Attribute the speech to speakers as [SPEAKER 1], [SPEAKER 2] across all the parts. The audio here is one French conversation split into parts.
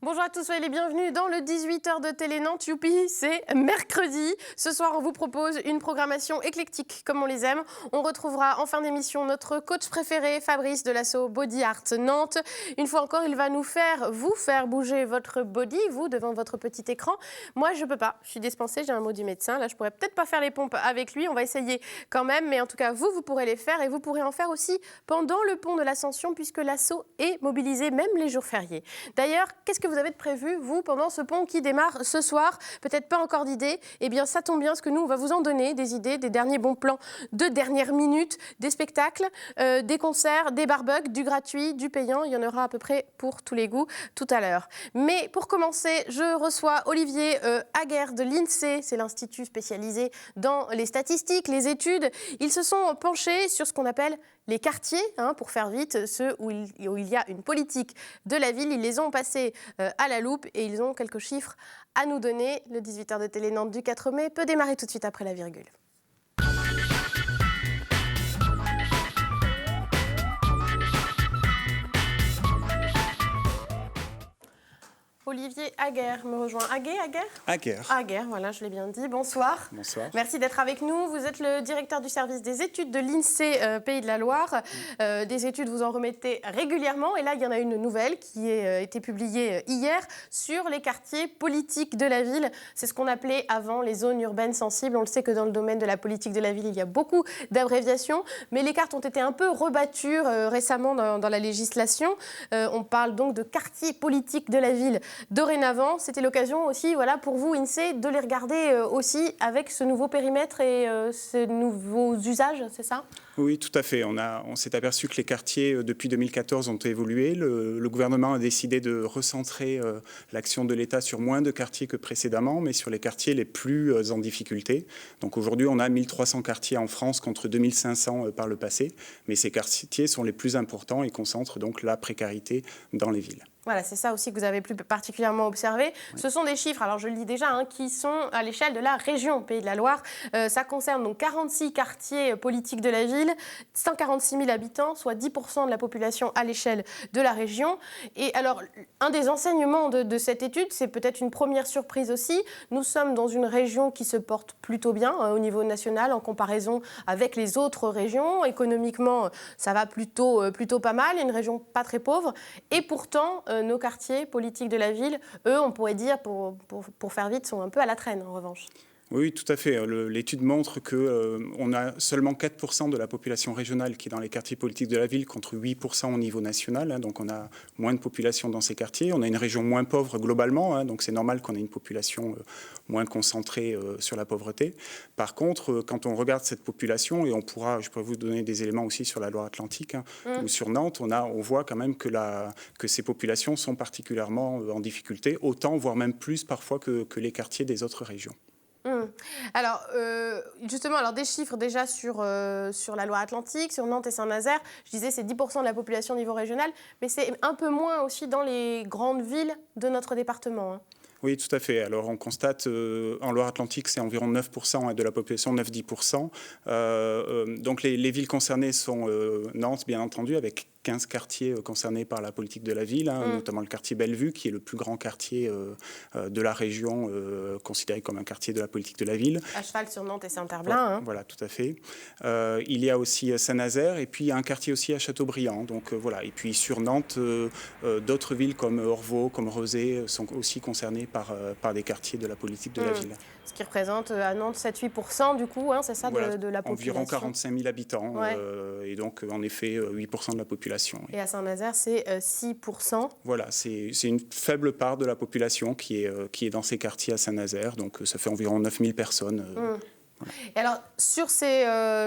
[SPEAKER 1] Bonjour à tous, soyez les bienvenus dans le 18h de Télé Nantes. Youpi, c'est mercredi. Ce soir, on vous propose une programmation éclectique comme on les aime. On retrouvera en fin d'émission notre coach préféré, Fabrice de l'asso Body Art Nantes. Une fois encore, il va vous faire bouger votre body, vous, devant votre petit écran. Moi, je peux pas. Je suis dispensée, j'ai un mot du médecin. Là, je pourrais peut-être pas faire les pompes avec lui. On va essayer quand même. Mais en tout cas, vous pourrez les faire et vous pourrez en faire aussi pendant le pont de l'Ascension puisque l'asso est mobilisé même les jours fériés. D'ailleurs, qu'est-ce que vous avez de prévu, vous, pendant ce pont qui démarre ce soir? Peut-être pas encore d'idées. Eh bien, ça tombe bien, parce que nous, on va vous en donner des idées, des derniers bons plans de dernière minute, des spectacles, des concerts, des barbecues, du gratuit, du payant. Il y en aura à peu près pour tous les goûts tout à l'heure. Mais pour commencer, je reçois Olivier Aguerre de l'INSEE. C'est l'institut spécialisé dans les statistiques, les études. Ils se sont penchés sur ce qu'on appelle les quartiers, pour faire vite, ceux où il y a une politique de la ville. Ils les ont passés à la loupe et ils ont quelques chiffres à nous donner. Le 18h de Télé Nantes du 4 mai peut démarrer tout de suite après la virgule. Olivier Aguerre me rejoint. Aguerre, voilà, je l'ai bien dit. Bonsoir.
[SPEAKER 2] Bonsoir.
[SPEAKER 1] Merci d'être avec nous. Vous êtes le directeur du service des études de l'INSEE Pays de la Loire. Des études, vous en remettez régulièrement. Et là, il y en a une nouvelle qui a été publiée hier sur les quartiers politiques de la ville. C'est ce qu'on appelait avant les zones urbaines sensibles. On le sait que dans le domaine de la politique de la ville, il y a beaucoup d'abréviations. Mais les cartes ont été un peu rebattues récemment dans la législation. On parle donc de quartiers politiques de la ville. Dorénavant, c'était l'occasion aussi, voilà, pour vous, INSEE, de les regarder aussi avec ce nouveau périmètre et ces nouveaux usages, c'est ça ?
[SPEAKER 2] Oui, tout à fait. On s'est aperçu que les quartiers, depuis 2014, ont évolué. Le gouvernement a décidé de recentrer l'action de l'État sur moins de quartiers que précédemment, mais sur les quartiers les plus en difficulté. Donc aujourd'hui, on a 1300 quartiers en France contre 2500 par le passé, mais ces quartiers sont les plus importants et concentrent donc la précarité dans les villes.
[SPEAKER 1] Voilà, c'est ça aussi que vous avez plus particulièrement observé. Oui. Ce sont des chiffres, alors je le dis déjà, qui sont à l'échelle de la région Pays de la Loire. Ça concerne donc 46 quartiers politiques de la ville, 146 000 habitants, soit 10% de la population à l'échelle de la région. Et alors, un des enseignements de cette étude, c'est peut-être une première surprise aussi. Nous sommes dans une région qui se porte plutôt bien au niveau national en comparaison avec les autres régions. Économiquement, ça va plutôt pas mal, une région pas très pauvre. Et pourtant, nos quartiers politiques de la ville, eux, on pourrait dire, pour faire vite, sont un peu à la traîne en revanche.
[SPEAKER 2] Oui, tout à fait. L'étude montre qu'on a seulement 4% de la population régionale qui est dans les quartiers politiques de la ville contre 8% au niveau national. Donc on a moins de population dans ces quartiers. On a une région moins pauvre globalement, donc c'est normal qu'on ait une population moins concentrée sur la pauvreté. Par contre, quand on regarde cette population, et je pourrais vous donner des éléments aussi sur la Loire-Atlantique ou sur Nantes, on voit quand même que ces populations sont particulièrement en difficulté, autant, voire même plus parfois que les quartiers des autres régions.
[SPEAKER 1] Alors, justement, des chiffres déjà sur la Loire-Atlantique, sur Nantes et Saint-Nazaire. Je disais, c'est 10% de la population au niveau régional, mais c'est un peu moins aussi dans les grandes villes de notre département.
[SPEAKER 2] Oui, tout à fait. Alors, on constate en Loire-Atlantique, c'est environ 9% de la population, 9-10%. Donc, les villes concernées sont Nantes, bien entendu, avec 15 quartiers concernés par la politique de la ville, notamment le quartier Bellevue, qui est le plus grand quartier de la région, considéré comme un quartier de la politique de la ville.
[SPEAKER 1] À cheval sur Nantes et Saint-Herblain.
[SPEAKER 2] Voilà, tout à fait. Il y a aussi Saint-Nazaire, et puis un quartier aussi à Châteaubriand. Donc voilà. Et puis sur Nantes, d'autres villes comme Orvaux, comme Rezé, sont aussi concernées par des quartiers de la politique de la ville.
[SPEAKER 1] Ce qui représente à Nantes 7-8% du coup, c'est ça, voilà, de la population.
[SPEAKER 2] Environ 45 000 habitants, et donc en effet 8% de la population. Oui.
[SPEAKER 1] Et à Saint-Nazaire, c'est 6%.
[SPEAKER 2] Voilà, c'est une faible part de la population qui est dans ces quartiers à Saint-Nazaire, donc ça fait environ 9 000 personnes. Voilà.
[SPEAKER 1] Et alors, sur ces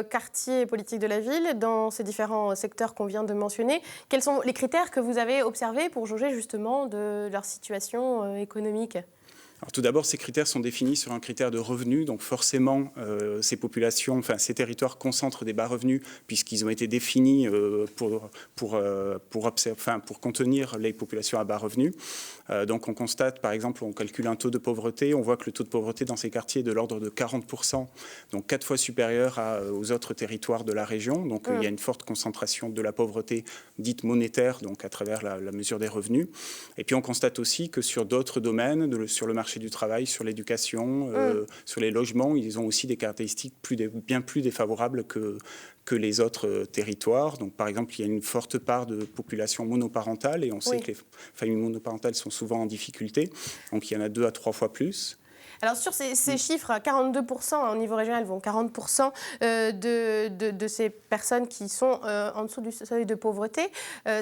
[SPEAKER 1] quartiers politiques de la ville, dans ces différents secteurs qu'on vient de mentionner, quels sont les critères que vous avez observés pour jauger justement de leur situation économique ?
[SPEAKER 2] Alors, tout d'abord, ces critères sont définis sur un critère de revenu. Donc forcément, ces populations, enfin ces territoires concentrent des bas revenus puisqu'ils ont été définis pour contenir les populations à bas revenus. Donc on constate, par exemple, on calcule un taux de pauvreté. On voit que le taux de pauvreté dans ces quartiers est de l'ordre de 40%, donc 4 fois supérieur aux autres territoires de la région. Donc il y a une forte concentration de la pauvreté dite monétaire, donc à travers la mesure des revenus. Et puis on constate aussi que sur d'autres domaines, sur le marché du travail, sur l'éducation, sur les logements, ils ont aussi des caractéristiques bien plus défavorables que les autres territoires. Donc, par exemple, il y a une forte part de population monoparentale et on sait que les familles monoparentales sont souvent en difficulté. Donc, il y en a 2 à 3 fois plus.
[SPEAKER 1] Alors sur ces chiffres, 42% au niveau régional, vont 40% de ces personnes qui sont en dessous du seuil de pauvreté.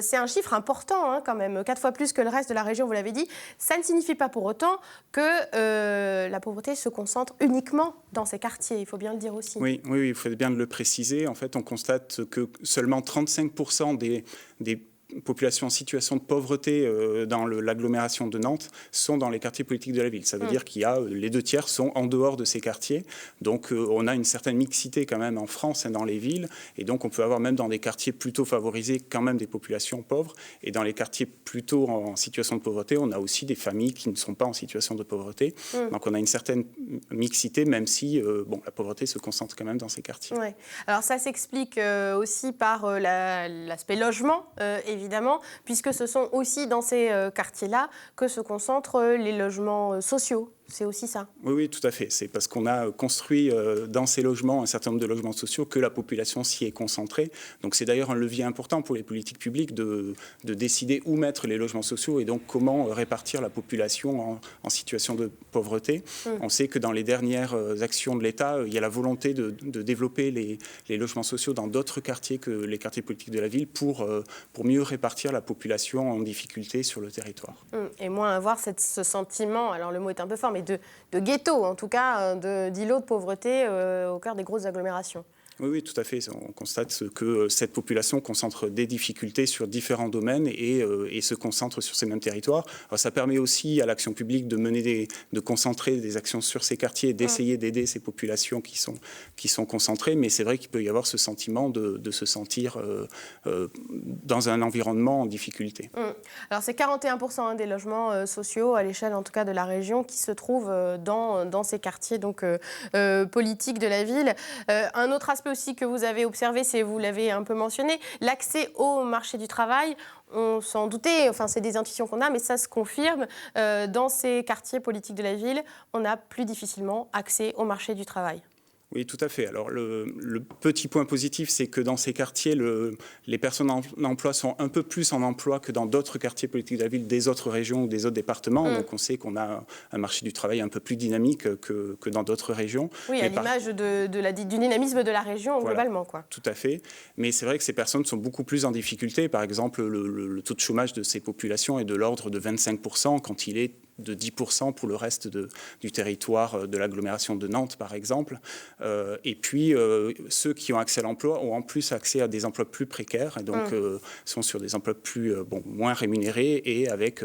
[SPEAKER 1] C'est un chiffre important quand même, 4 fois plus que le reste de la région, vous l'avez dit. Ça ne signifie pas pour autant que la pauvreté se concentre uniquement dans ces quartiers, il faut bien le dire aussi.
[SPEAKER 2] Oui, il faut bien le préciser. En fait, on constate que seulement 35% des populations en situation de pauvreté dans l'agglomération de Nantes sont dans les quartiers politiques de la ville. Ça veut dire qu'il y a les 2 tiers sont en dehors de ces quartiers. Donc on a une certaine mixité quand même en France dans les villes. Et donc on peut avoir même dans des quartiers plutôt favorisés quand même des populations pauvres. Et dans les quartiers plutôt en situation de pauvreté, on a aussi des familles qui ne sont pas en situation de pauvreté. Donc on a une certaine mixité, même si la pauvreté se concentre quand même dans ces quartiers.
[SPEAKER 1] Ouais. Alors ça s'explique aussi par l'aspect logement, évidemment, puisque ce sont aussi dans ces quartiers-là que se concentrent les logements sociaux. C'est aussi ça.
[SPEAKER 2] Oui, tout à fait. C'est parce qu'on a construit dans ces logements un certain nombre de logements sociaux que la population s'y est concentrée. Donc c'est d'ailleurs un levier important pour les politiques publiques de décider où mettre les logements sociaux et donc comment répartir la population en situation de pauvreté. On sait que dans les dernières actions de l'État, il y a la volonté de développer les logements sociaux dans d'autres quartiers que les quartiers politiques de la ville pour mieux répartir la population en difficulté sur le territoire.
[SPEAKER 1] Et moins avoir ce sentiment, alors le mot est un peu fort, mais de ghetto, en tout cas, d'îlots de pauvreté au cœur des grosses agglomérations.
[SPEAKER 2] Oui, tout à fait. On constate que cette population concentre des difficultés sur différents domaines et se concentre sur ces mêmes territoires. Alors, ça permet aussi à l'action publique de concentrer des actions sur ces quartiers et d'essayer d'aider ces populations qui sont concentrées. Mais c'est vrai qu'il peut y avoir ce sentiment de se sentir dans un environnement en difficulté.
[SPEAKER 1] Alors, c'est 41% des logements sociaux, à l'échelle en tout cas de la région, qui se trouvent dans ces quartiers donc, politiques de la ville. Un autre aspect aussi que vous avez observé, c'est, vous l'avez un peu mentionné, l'accès au marché du travail. On s'en doutait, enfin c'est des intuitions qu'on a, mais ça se confirme. Dans ces quartiers politiques de la ville, on a plus difficilement accès au marché du travail.
[SPEAKER 2] Oui, tout à fait. Alors, le petit point positif, c'est que dans ces quartiers, les personnes en emploi sont un peu plus en emploi que dans d'autres quartiers politiques de la ville, des autres régions ou des autres départements. Donc, on sait qu'on a un marché du travail un peu plus dynamique que dans d'autres régions.
[SPEAKER 1] Oui, à l'image du dynamisme de la région globalement, quoi.
[SPEAKER 2] Tout à fait. Mais c'est vrai que ces personnes sont beaucoup plus en difficulté. Par exemple, le taux de chômage de ces populations est de l'ordre de 25% quand il est de 10% pour le reste du territoire de l'agglomération de Nantes, par exemple. Et puis, ceux qui ont accès à l'emploi ont en plus accès à des emplois plus précaires, et donc sont sur des emplois moins rémunérés et avec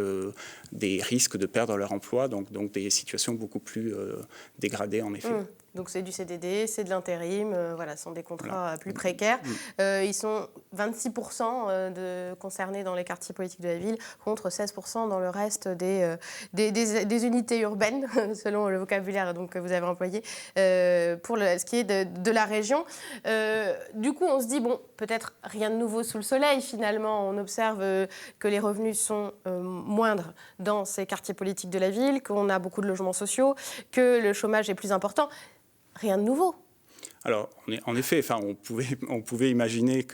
[SPEAKER 2] des risques de perdre leur emploi, donc des situations beaucoup plus dégradées, en effet.
[SPEAKER 1] Donc c'est du CDD, c'est de l'intérim, ce sont des contrats plus précaires. Ils sont 26% concernés dans les quartiers politiques de la ville, contre 16% dans le reste des unités urbaines, selon le vocabulaire que vous avez employé, pour ce qui est de la région. Du coup, on se dit, peut-être rien de nouveau sous le soleil, finalement. On observe que les revenus sont moindres dans ces quartiers politiques de la ville, qu'on a beaucoup de logements sociaux, que le chômage est plus important. Rien de nouveau.
[SPEAKER 2] Alors, en effet, on pouvait imaginer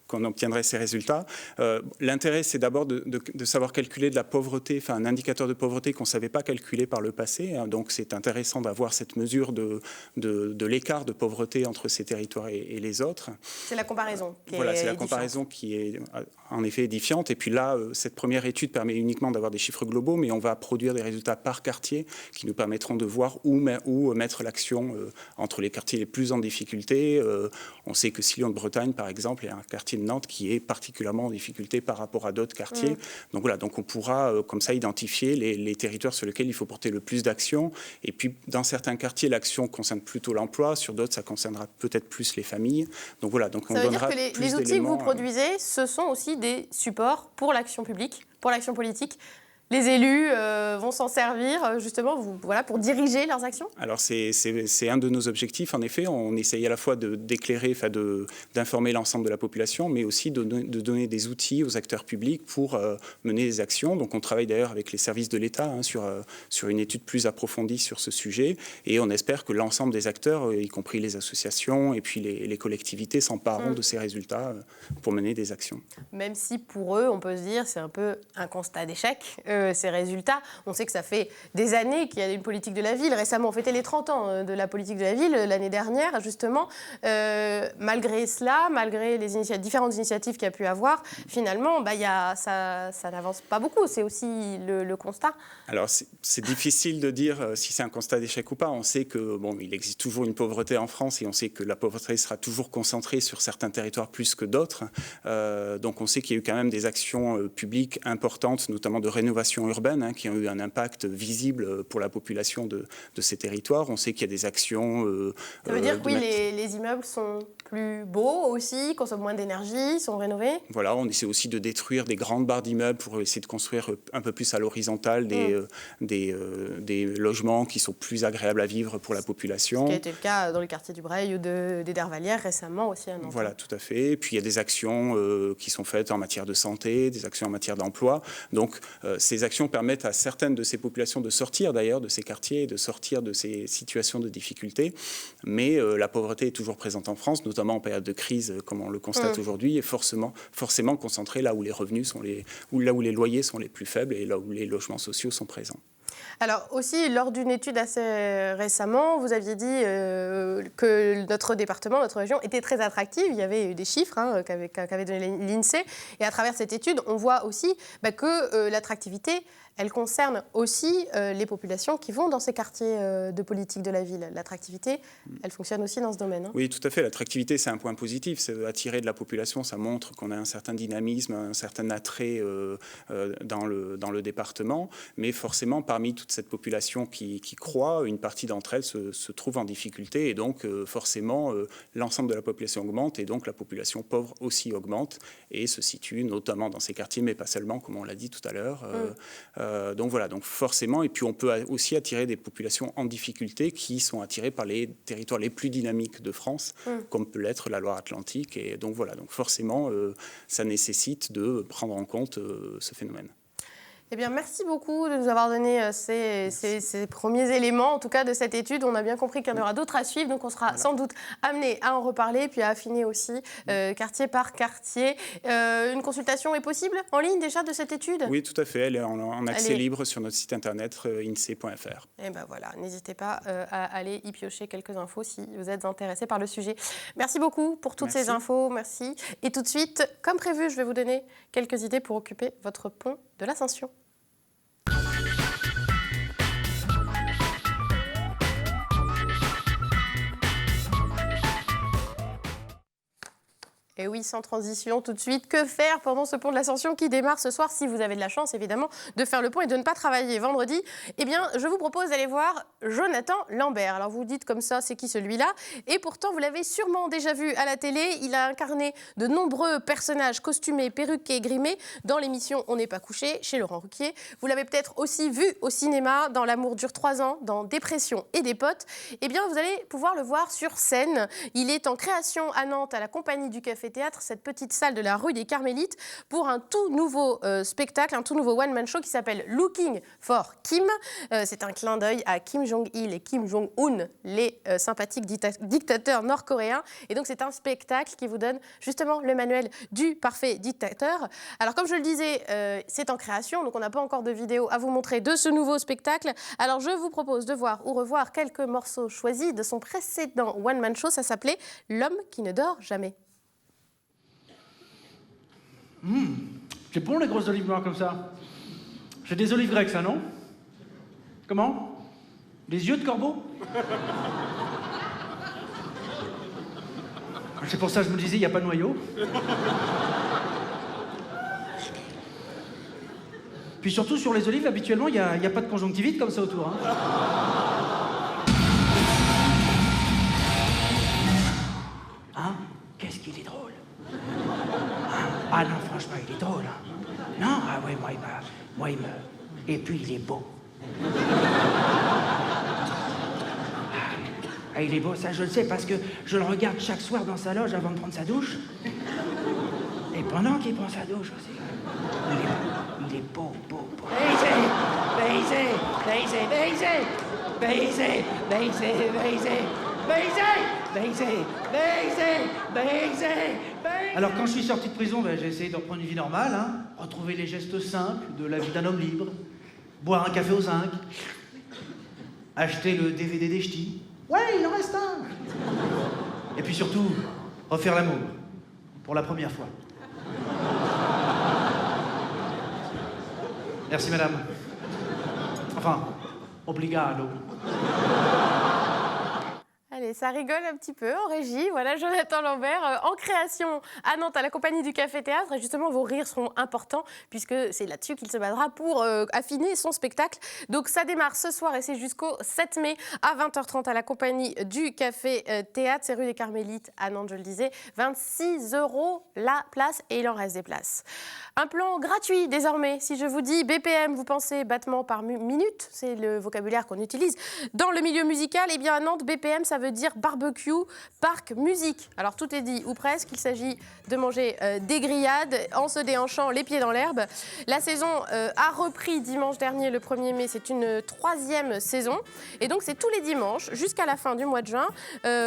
[SPEAKER 2] qu'on obtiendrait ces résultats. L'intérêt, c'est d'abord de savoir calculer de la pauvreté, un indicateur de pauvreté qu'on ne savait pas calculer par le passé. Donc, c'est intéressant d'avoir cette mesure de l'écart de pauvreté entre ces territoires et les autres.
[SPEAKER 1] C'est la comparaison qui est
[SPEAKER 2] Voilà, c'est la
[SPEAKER 1] édifiante.
[SPEAKER 2] comparaison qui est en effet édifiante. Et puis là, cette première étude permet uniquement d'avoir des chiffres globaux, mais on va produire des résultats par quartier qui nous permettront de voir où mettre l'action entre les quartiers les plus en difficulté difficulté. On sait que Sillon-de-Bretagne, par exemple, est un quartier de Nantes qui est particulièrement en difficulté par rapport à d'autres quartiers. Donc voilà, donc on pourra comme ça identifier les territoires sur lesquels il faut porter le plus d'action. Et puis dans certains quartiers, l'action concerne plutôt l'emploi, sur d'autres, ça concernera peut-être plus les familles. Donc voilà, donc on donnera plus d'éléments.
[SPEAKER 1] Les outils que vous produisez, ce sont aussi des supports pour l'action publique, pour l'action politique. Les élus vont s'en servir justement voilà, pour diriger leurs actions? Alors
[SPEAKER 2] c'est un de nos objectifs, en effet. On essaye à la fois d'éclairer, d'informer l'ensemble de la population, mais aussi de donner des outils aux acteurs publics pour mener des actions. Donc on travaille d'ailleurs avec les services de l'État sur une étude plus approfondie sur ce sujet. Et on espère que l'ensemble des acteurs, y compris les associations et puis les collectivités, s'empareront de ces résultats pour mener des actions. Même si pour eux, on peut se dire, c'est un peu un constat d'échec. Ces résultats. On sait que ça fait des années qu'il y a une politique de la ville. Récemment, on fêtait les 30 ans de la politique de la ville l'année dernière, justement. Malgré cela, malgré les différentes initiatives qu'il y a pu avoir, finalement, ça n'avance pas beaucoup. C'est aussi le constat. Alors, c'est difficile de dire si c'est un constat d'échec ou pas. On sait que il existe toujours une pauvreté en France et on sait que la pauvreté sera toujours concentrée sur certains territoires plus que d'autres. Donc, on sait qu'il y a eu quand même des actions publiques importantes, notamment de rénovation urbaines qui ont eu un impact visible pour la population de ces territoires. On sait qu'il y a des actions... ça veut dire que les immeubles sont plus beaux aussi, consomment moins d'énergie, sont rénovés? Voilà, on essaie aussi de détruire des grandes barres d'immeubles pour essayer de construire un peu plus à l'horizontale des logements qui sont plus agréables à vivre pour la population. Ce qui a été le cas dans le quartier du Breil ou des Dervalières récemment aussi. Voilà, tout à fait. Et puis il y a des actions qui sont faites en matière de santé, des actions en matière d'emploi. Donc ces actions permettent à certaines de ces populations de sortir d'ailleurs de ces quartiers, de sortir de ces situations de difficulté. Mais la pauvreté est toujours présente en France, notamment en période de crise, comme on le constate aujourd'hui, et forcément concentrée là où les revenus là où les loyers sont les plus faibles et là où les logements sociaux sont présents. Alors aussi, lors d'une étude assez récemment, vous aviez dit que notre département, notre région était très attractive. Il y avait eu des chiffres qu'avait donné l'INSEE. Et à travers cette étude, on voit aussi que l'attractivité, elle concerne aussi les populations qui vont dans ces quartiers de politique de la ville. L'attractivité, elle fonctionne aussi dans ce domaine. Oui, tout à fait. L'attractivité, c'est un point positif. C'est attirer de la population. Ça montre qu'on a un certain dynamisme, un certain attrait dans le département. Mais forcément, parmi toute cette population qui croît, une partie d'entre elles se trouve en difficulté. Et donc, forcément, l'ensemble de la population augmente. Et donc, la population pauvre aussi augmente et se situe notamment dans ces quartiers, mais pas seulement, comme on l'a dit tout à l'heure. Donc voilà, donc forcément, et puis on peut aussi attirer des populations en difficulté qui sont attirées par les territoires les plus dynamiques de France, comme peut l'être la Loire-Atlantique. Et donc voilà, donc forcément, ça nécessite de prendre en compte ce phénomène. Eh bien, merci beaucoup de nous avoir donné ces premiers éléments, en tout cas, de cette étude. On a bien compris qu'il y en aura d'autres à suivre, donc on sera sans doute amené à en reparler, puis à affiner aussi quartier par quartier. Une consultation est possible en ligne déjà de cette étude? Oui, tout à fait. Elle est en accès libre sur notre site internet insee.fr. Et bien voilà, n'hésitez pas à aller y piocher quelques infos si vous êtes intéressé par le sujet. Merci beaucoup pour toutes ces infos, merci. Et tout de suite, comme prévu, je vais vous donner quelques idées pour occuper votre pont de l'Ascension. Et oui, sans transition, tout de suite, que faire pendant ce pont de l'Ascension qui démarre ce soir, si vous avez de la chance, évidemment, de faire le pont et de ne pas travailler vendredi? Eh bien, je vous propose d'aller voir Jonathan Lambert. Alors, vous vous dites comme ça, c'est qui celui-là? Et pourtant, vous l'avez sûrement déjà vu à la télé. Il a incarné de nombreux personnages costumés, perruqués, grimés dans l'émission On n'est pas couché, chez Laurent Ruquier. Vous l'avez peut-être aussi vu au cinéma dans L'amour dure 3 ans, dans Dépression et des potes. Eh bien, vous allez pouvoir le voir sur scène. Il est en création à Nantes, à la Compagnie du Café Théâtre, cette petite salle de la rue des Carmélites, pour un tout nouveau spectacle, un tout nouveau one-man show qui s'appelle Looking for Kim. C'est un clin d'œil à Kim Jong-il et Kim Jong-un, les sympathiques dictateurs nord-coréens. Et donc, c'est un spectacle qui vous donne justement le manuel du parfait dictateur. Alors, comme je le disais, c'est en création, donc on n'a pas encore de vidéo à vous montrer de ce nouveau spectacle. Alors, je vous propose de voir ou revoir quelques morceaux choisis de son précédent one-man show. Ça s'appelait L'homme qui ne dort jamais.
[SPEAKER 3] C'est bon les grosses olives noires comme ça. J'ai des olives grecques, ça, non? Comment? Des yeux de corbeau? C'est pour ça que je me disais, il n'y a pas de noyau. Puis surtout, sur les olives, habituellement, il n'y a pas de conjonctivite comme ça autour. Hein. Hein? Qu'est-ce qu'il est drôle. Hein? Ah non, franchement, il est drôle. Hein. Non? Ah oui, moi, il me... Et puis, il est beau. Ah, il est beau, ça je le sais, parce que je le regarde chaque soir dans sa loge avant de prendre sa douche. Et pendant qu'il prend sa douche aussi. Il est beau, beau, beau. Baiser, baiser, baiser, baiser, baiser, baiser, baiser, baiser, baiser, baiser, baiser. Alors quand je suis sorti de prison, j'ai essayé de reprendre une vie normale, hein, retrouver les gestes simples de la vie d'un homme libre, boire un café au zinc, acheter le DVD des ch'tis. Ouais, il en reste un. Et puis surtout, refaire l'amour. Pour la première fois. Merci, madame. Enfin, obrigado.
[SPEAKER 1] Allez, ça rigole un petit peu en régie. Voilà, Jonathan Lambert en création à Nantes à la compagnie du Café Théâtre. Et justement, vos rires seront importants puisque c'est là-dessus qu'il se basera pour affiner son spectacle. Donc ça démarre ce soir et c'est jusqu'au 7 mai à 20h30 à la compagnie du Café Théâtre. C'est rue des Carmélites à Nantes, je le disais. 26 € la place et il en reste des places. Un plan gratuit désormais. Si je vous dis BPM, vous pensez battement par minute. C'est le vocabulaire qu'on utilise dans le milieu musical. Eh bien à Nantes, BPM, ça veut dire barbecue, parc, musique. Alors tout est dit, ou presque. Il s'agit de manger des grillades en se déhanchant les pieds dans l'herbe. La saison a repris dimanche dernier, le 1er mai. C'est une 3e saison. Et donc c'est tous les dimanches jusqu'à la fin du mois de juin.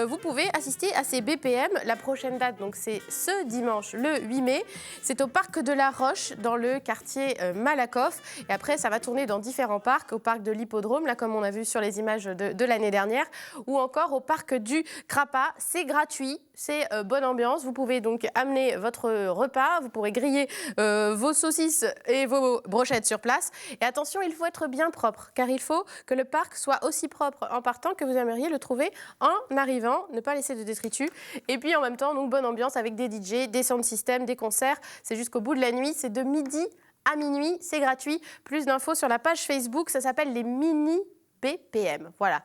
[SPEAKER 1] Vous pouvez assister à ces BPM. La prochaine date, donc c'est ce dimanche, le 8 mai. C'est au parc de la Roche, dans le quartier Malakoff. Et après, ça va tourner dans différents parcs. Au parc de l'Hippodrome, là comme on a vu sur les images de l'année dernière. Ou encore au parc du Crapa. C'est gratuit, c'est bonne ambiance. Vous pouvez donc amener votre repas, vous pourrez griller vos saucisses et vos brochettes sur place. Et attention, il faut être bien propre, car il faut que le parc soit aussi propre en partant que vous aimeriez le trouver en arrivant. Ne pas laisser de détritus. Et puis en même temps, donc, bonne ambiance avec des DJ, des sound systems, des concerts. C'est jusqu'au bout de la nuit, c'est de midi à minuit, c'est gratuit. Plus d'infos sur la page Facebook, ça s'appelle les mini BPM. Voilà.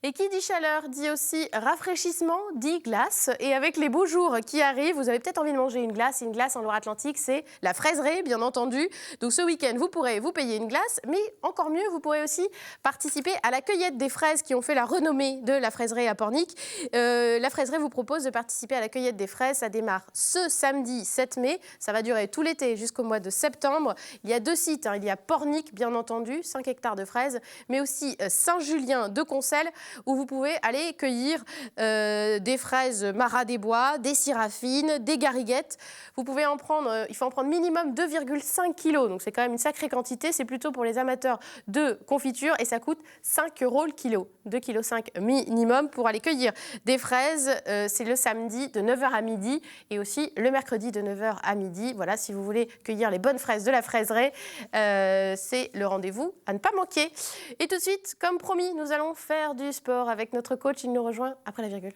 [SPEAKER 1] Et qui dit chaleur dit aussi rafraîchissement, dit glace. Et avec les beaux jours qui arrivent, vous avez peut-être envie de manger une glace. Une glace en Loire-Atlantique, c'est la fraiserie, bien entendu. Donc ce week-end, vous pourrez vous payer une glace. Mais encore mieux, vous pourrez aussi participer à la cueillette des fraises qui ont fait la renommée de la fraiserie à Pornic. La fraiserie vous propose de participer à la cueillette des fraises. Ça démarre ce samedi 7 mai. Ça va durer tout l'été jusqu'au mois de septembre. Il y a 2 sites. Il y a Pornic, bien entendu, 5 hectares de fraises. Mais aussi Saint-Julien de Concelles, où vous pouvez aller cueillir des fraises Marat des Bois, des syrafines, des gariguettes. Vous pouvez en prendre, il faut en prendre minimum 2,5 kg, donc c'est quand même une sacrée quantité. C'est plutôt pour les amateurs de confiture et ça coûte 5 € le kilo. 2,5 kg minimum pour aller cueillir des fraises. C'est le samedi de 9h à midi et aussi le mercredi de 9h à midi. Voilà, si vous voulez cueillir les bonnes fraises de la fraiserie, c'est le rendez-vous à ne pas manquer. Et tout de suite, comme promis, nous allons faire du sport avec notre coach. Il nous rejoint après la virgule.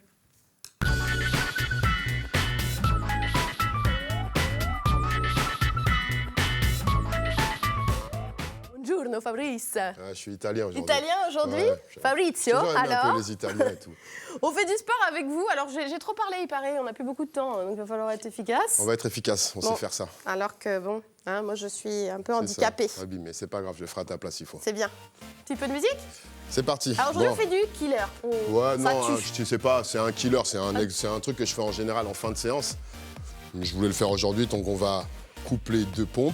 [SPEAKER 1] Buongiorno Fabrice.
[SPEAKER 4] Je suis italien aujourd'hui.
[SPEAKER 1] Italien aujourd'hui, ouais, Fabrizio.
[SPEAKER 4] Alors, un peu les Italiens et tout.
[SPEAKER 1] On fait du sport avec vous. Alors j'ai trop parlé, il paraît. On n'a plus beaucoup de temps, donc il va falloir être efficace.
[SPEAKER 4] On va être efficace. On sait faire ça.
[SPEAKER 1] Alors que bon, hein, moi je suis un peu handicapée.
[SPEAKER 4] Oui, mais c'est pas grave. Je le ferai à ta place, il faut.
[SPEAKER 1] C'est bien. Un petit peu de musique.
[SPEAKER 4] C'est parti.
[SPEAKER 1] Alors aujourd'hui on fait du killer.
[SPEAKER 4] Ouais, non, tu sais pas. C'est un killer. C'est un truc que je fais en général en fin de séance. Je voulais le faire aujourd'hui, donc on va coupler 2 pompes.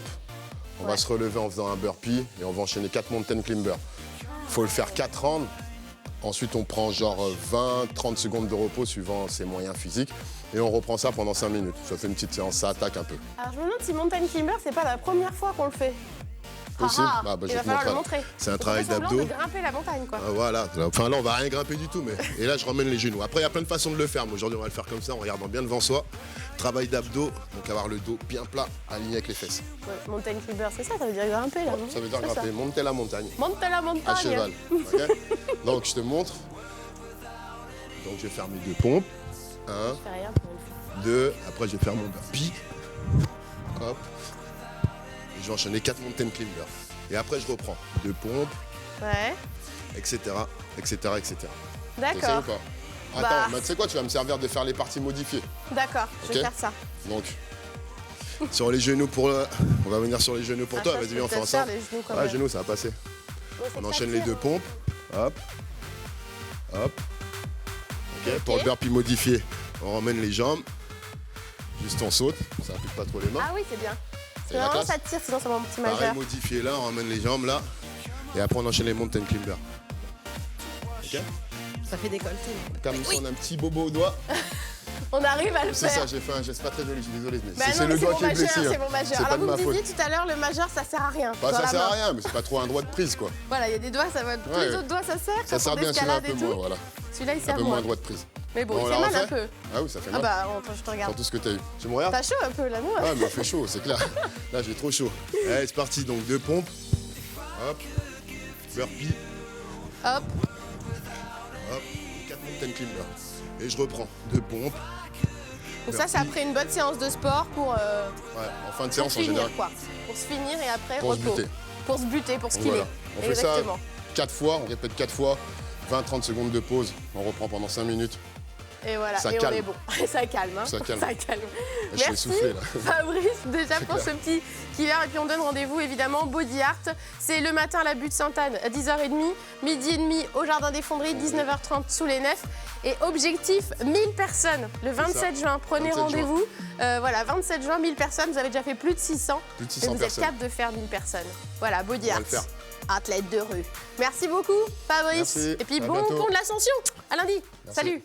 [SPEAKER 4] On va se relever en faisant un burpee et on va enchaîner 4 mountain climbers. Il faut le faire 4 rounds. Ensuite, on prend genre 20-30 secondes de repos suivant ses moyens physiques. Et on reprend ça pendant 5 minutes. Ça fait une petite séance, ça attaque un peu. Alors je me demande si mountain climber, c'est pas la première fois qu'on le fait. Possible.
[SPEAKER 1] Il va falloir le montrer.
[SPEAKER 4] C'est un travail d'abdos.
[SPEAKER 1] De grimper la montagne, quoi.
[SPEAKER 4] Voilà. Enfin là, on va rien grimper du tout, mais et là, je ramène les genoux. Après, il y a plein de façons de le faire. Mais aujourd'hui, on va le faire comme ça, en regardant bien devant soi. Travail d'abdos, donc avoir le dos bien plat, aligné avec les fesses.
[SPEAKER 1] Ouais, mountain climber, c'est ça veut dire grimper là.
[SPEAKER 4] Ça veut dire grimper, monter la montagne.
[SPEAKER 1] Monter la montagne.
[SPEAKER 4] À cheval. Okay. Donc je te montre. Donc je vais faire mes 2 pompes. 1.
[SPEAKER 1] Je fais rien pour une fois.
[SPEAKER 4] 2, après je vais faire mon burpee. Hop. Et je vais enchaîner 4 mountain climbers. Et après je reprends 2 pompes,
[SPEAKER 1] Ouais.
[SPEAKER 4] etc. etc. etc.
[SPEAKER 1] D'accord.
[SPEAKER 4] T'essayes ou pas?
[SPEAKER 1] Bah.
[SPEAKER 4] Attends, bah, tu sais quoi, tu vas me servir de faire les parties modifiées.
[SPEAKER 1] D'accord, je vais
[SPEAKER 4] Ok.
[SPEAKER 1] faire ça.
[SPEAKER 4] Donc, sur les genoux pour le... On va venir sur les genoux pour
[SPEAKER 1] Ah,
[SPEAKER 4] toi,
[SPEAKER 1] ça,
[SPEAKER 4] vas-y,
[SPEAKER 1] je
[SPEAKER 4] viens, on
[SPEAKER 1] peux
[SPEAKER 4] fait
[SPEAKER 1] peut-être faire
[SPEAKER 4] ensemble.
[SPEAKER 1] les genoux quand
[SPEAKER 4] Ouais,
[SPEAKER 1] même.
[SPEAKER 4] genoux, ça va passer.
[SPEAKER 1] Ouais, c'est
[SPEAKER 4] On
[SPEAKER 1] que
[SPEAKER 4] enchaîne
[SPEAKER 1] ça
[SPEAKER 4] les
[SPEAKER 1] tire,
[SPEAKER 4] 2
[SPEAKER 1] hein.
[SPEAKER 4] pompes. Hop. Hop. Ok,
[SPEAKER 1] Ok.
[SPEAKER 4] pour le burpee modifié, on ramène les jambes. Juste on saute, ça implique pas trop les mains.
[SPEAKER 1] Ah oui, c'est bien. Parce que
[SPEAKER 4] Et la
[SPEAKER 1] normalement,
[SPEAKER 4] classe
[SPEAKER 1] ça tire, sinon c'est mon petit
[SPEAKER 4] Pareil,
[SPEAKER 1] majeur.
[SPEAKER 4] modifié là, on ramène les jambes là. Et après on enchaîne les mountain climbers. Ok.
[SPEAKER 1] Ça fait décolleté.
[SPEAKER 4] Comme ça, on a un petit bobo au doigt.
[SPEAKER 1] On arrive à le
[SPEAKER 4] C'est
[SPEAKER 1] faire.
[SPEAKER 4] ça, j'ai fait un geste pas très joli, je suis désolé. Mais
[SPEAKER 1] Bah
[SPEAKER 4] c'est
[SPEAKER 1] non,
[SPEAKER 4] le
[SPEAKER 1] mais c'est
[SPEAKER 4] doigt
[SPEAKER 1] mon
[SPEAKER 4] qui est
[SPEAKER 1] majeur,
[SPEAKER 4] blessé.
[SPEAKER 1] c'est
[SPEAKER 4] hein.
[SPEAKER 1] mon majeur.
[SPEAKER 4] C'est pas
[SPEAKER 1] Alors
[SPEAKER 4] de
[SPEAKER 1] vous
[SPEAKER 4] ma
[SPEAKER 1] me
[SPEAKER 4] faute.
[SPEAKER 1] disiez tout à l'heure, le majeur, ça sert à rien.
[SPEAKER 4] Bah,
[SPEAKER 1] dans
[SPEAKER 4] ça
[SPEAKER 1] la
[SPEAKER 4] sert à
[SPEAKER 1] main.
[SPEAKER 4] rien, mais c'est pas trop un droit de prise quoi.
[SPEAKER 1] Voilà, il y a des doigts, ça va. Tous
[SPEAKER 4] Ouais.
[SPEAKER 1] les autres doigts, ça sert.
[SPEAKER 4] Ça
[SPEAKER 1] quand
[SPEAKER 4] sert
[SPEAKER 1] on
[SPEAKER 4] bien celui-là un
[SPEAKER 1] escalade
[SPEAKER 4] peu
[SPEAKER 1] et tout.
[SPEAKER 4] moins, voilà.
[SPEAKER 1] Celui-là, il
[SPEAKER 4] Un
[SPEAKER 1] sert
[SPEAKER 4] peu
[SPEAKER 1] moins.
[SPEAKER 4] moins droit de prise.
[SPEAKER 1] Mais bon,
[SPEAKER 4] Bon,
[SPEAKER 1] il
[SPEAKER 4] on
[SPEAKER 1] fait
[SPEAKER 4] la
[SPEAKER 1] mal un
[SPEAKER 4] refait
[SPEAKER 1] peu.
[SPEAKER 4] Ah oui, ça fait
[SPEAKER 1] Ah
[SPEAKER 4] mal.
[SPEAKER 1] bah, attends, je te
[SPEAKER 4] Sur
[SPEAKER 1] regarde.
[SPEAKER 4] tout ce que t'as eu. Tu me regardes?
[SPEAKER 1] T'as chaud un peu là, non
[SPEAKER 4] Ouais, il m'a fait chaud, c'est clair. Là, j'ai trop chaud. Allez, c'est parti. Donc, 2 pompes. Hop. Burpee.
[SPEAKER 1] Hop.
[SPEAKER 4] Hop. 4 mountain climbers. Et je reprends. 2 pompes.
[SPEAKER 1] Donc ça, c'est après une bonne séance de sport pour
[SPEAKER 4] Ouais, en fin de
[SPEAKER 1] pour
[SPEAKER 4] séance en général.
[SPEAKER 1] finir, quoi. Pour se finir et après,
[SPEAKER 4] Pour se
[SPEAKER 1] repos.
[SPEAKER 4] buter.
[SPEAKER 1] Pour se buter, pour se killer.
[SPEAKER 4] Voilà. On fait ça
[SPEAKER 1] Exactement.
[SPEAKER 4] 4 fois. On répète 4 fois. 20-30 secondes de pause. On reprend pendant 5 minutes.
[SPEAKER 1] Et voilà,
[SPEAKER 4] Ça
[SPEAKER 1] et
[SPEAKER 4] calme.
[SPEAKER 1] on est bon. Ça calme, hein.
[SPEAKER 4] Ça calme.
[SPEAKER 1] Ça calme.
[SPEAKER 4] Je suis
[SPEAKER 1] Merci
[SPEAKER 4] essoufflé, là.
[SPEAKER 1] Fabrice déjà pour
[SPEAKER 4] clair.
[SPEAKER 1] ce petit killer. Et puis on donne rendez-vous évidemment Body Art. C'est le matin à la butte Sainte-Anne à 10h30, midi et demi au Jardin des Fonderies, 19h30 sous les nefs. Et objectif 1000 personnes le 27 juin. Prenez
[SPEAKER 4] 27
[SPEAKER 1] rendez-vous. Voilà, 27 juin, 1000 personnes. Vous avez déjà fait plus de 600.
[SPEAKER 4] Plus de
[SPEAKER 1] Et
[SPEAKER 4] 600
[SPEAKER 1] vous
[SPEAKER 4] personnes.
[SPEAKER 1] êtes capable de faire 1000 personnes. Voilà, Body
[SPEAKER 4] On va
[SPEAKER 1] Art.
[SPEAKER 4] le faire.
[SPEAKER 1] Athlète de rue. Merci beaucoup, Fabrice.
[SPEAKER 4] Merci.
[SPEAKER 1] Et puis
[SPEAKER 4] À
[SPEAKER 1] bon
[SPEAKER 4] bientôt.
[SPEAKER 1] pont de l'Ascension. À lundi.
[SPEAKER 4] Merci.
[SPEAKER 1] Salut.